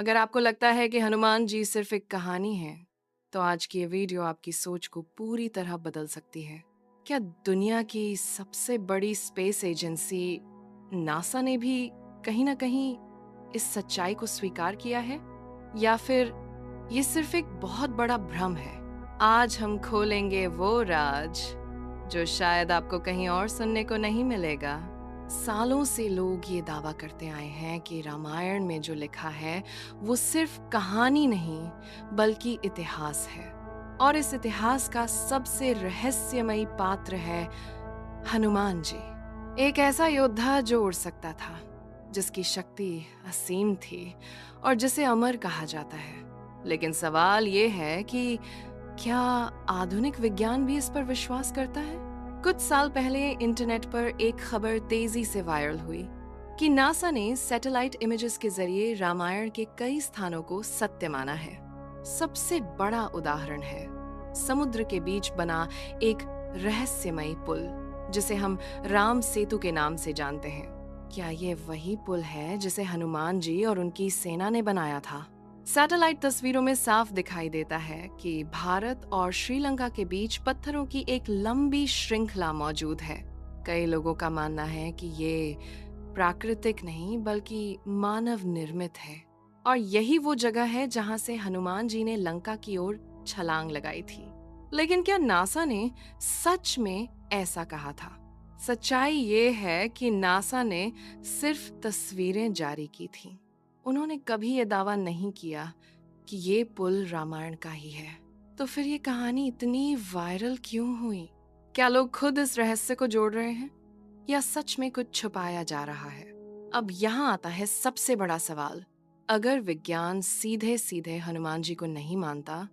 अगर आपको लगता है कि हनुमान जी सिर्फ एक कहानी है, तो आज की ये वीडियो आपकी सोच को पूरी तरह बदल सकती है। क्या दुनिया की सबसे बड़ी स्पेस एजेंसी नासा ने भी कहीं ना कहीं इस सच्चाई को स्वीकार किया है? या फिर ये सिर्फ एक बहुत बड़ा भ्रम है? आज हम खोलेंगे वो राज जो शायद आपको कहीं और सुनने को नहीं मिलेगा। सालों से लोग ये दावा करते आए हैं कि रामायण में जो लिखा है वो सिर्फ कहानी नहीं बल्कि इतिहास है। और इस इतिहास का सबसे रहस्यमयी पात्र है हनुमान जी। एक ऐसा योद्धा जो उड़ सकता था, जिसकी शक्ति असीम थी और जिसे अमर कहा जाता है। लेकिन सवाल ये है कि क्या आधुनिक विज्ञान भी इस पर विश्वास करता है? कुछ साल पहले इंटरनेट पर एक खबर तेजी से वायरल हुई कि नासा ने सैटेलाइट इमेजेस के जरिए रामायण के कई स्थानों को सत्य माना है। सबसे बड़ा उदाहरण है समुद्र के बीच बना एक रहस्यमयी पुल, जिसे हम राम सेतु के नाम से जानते हैं। क्या ये वही पुल है जिसे हनुमान जी और उनकी सेना ने बनाया था? सैटेलाइट तस्वीरों में साफ दिखाई देता है कि भारत और श्रीलंका के बीच पत्थरों की एक लंबी श्रृंखला मौजूद है। कई लोगों का मानना है कि ये प्राकृतिक नहीं बल्कि मानव निर्मित है, और यही वो जगह है जहां से हनुमान जी ने लंका की ओर छलांग लगाई थी। लेकिन क्या नासा ने सच में ऐसा कहा था? सच्चाई ये है कि नासा ने सिर्फ तस्वीरें जारी की थीं। उन्होंने कभी ये दावा नहीं किया कि ये पुल रामायण का ही है। तो फिर ये कहानी इतनी वायरल क्यों हुई? क्या लोग खुद इस रहस्य को जोड़ रहे हैं या सच में कुछ छुपाया जा रहा है? अब यहाँ आता है सबसे बड़ा सवाल। अगर विज्ञान सीधे सीधे हनुमान जी को नहीं मानता,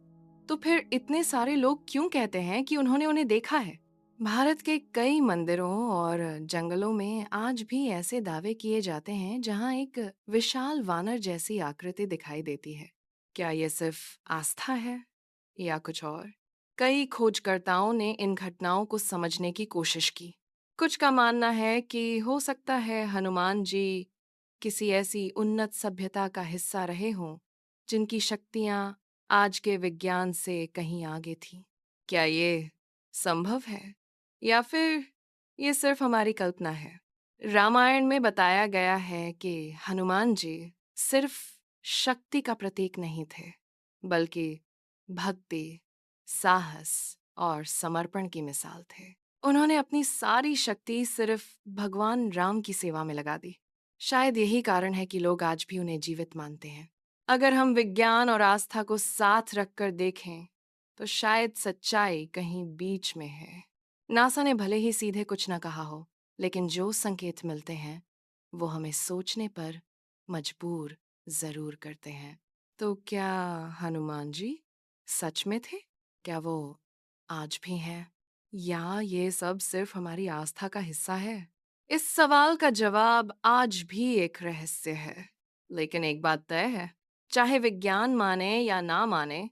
तो फिर इतने सारे लोग क्यों कहते हैं कि उन्होंने उन्हें देखा है? भारत के कई मंदिरों और जंगलों में आज भी ऐसे दावे किए जाते हैं जहां एक विशाल वानर जैसी आकृति दिखाई देती है। क्या ये सिर्फ आस्था है या कुछ और? कई खोजकर्ताओं ने इन घटनाओं को समझने की कोशिश की। कुछ का मानना है कि हो सकता है हनुमान जी किसी ऐसी उन्नत सभ्यता का हिस्सा रहे हों जिनकी शक्तियां आज के विज्ञान से कहीं आगे थीं। क्या ये संभव है या फिर ये सिर्फ हमारी कल्पना है? रामायण में बताया गया है कि हनुमान जी सिर्फ शक्ति का प्रतीक नहीं थे, बल्कि भक्ति, साहस और समर्पण की मिसाल थे। उन्होंने अपनी सारी शक्ति सिर्फ भगवान राम की सेवा में लगा दी। शायद यही कारण है कि लोग आज भी उन्हें जीवित मानते हैं। अगर हम विज्ञान और आस्था को साथ रखकर देखें, तो शायद सच्चाई कहीं बीच में है। नासा ने भले ही सीधे कुछ न कहा हो, लेकिन जो संकेत मिलते हैं, वो हमें सोचने पर मजबूर जरूर करते हैं। तो क्या हनुमान जी सच में थे? क्या वो आज भी हैं? या ये सब सिर्फ हमारी आस्था का हिस्सा है? इस सवाल का जवाब आज भी एक रहस्य है। लेकिन एक बात तय है, चाहे विज्ञान माने या ना माने,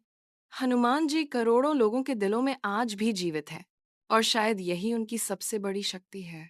हनुमान जी करोड़ों लोगों के दिलों में आज भी जीवित हैं, और शायद यही उनकी सबसे बड़ी शक्ति है।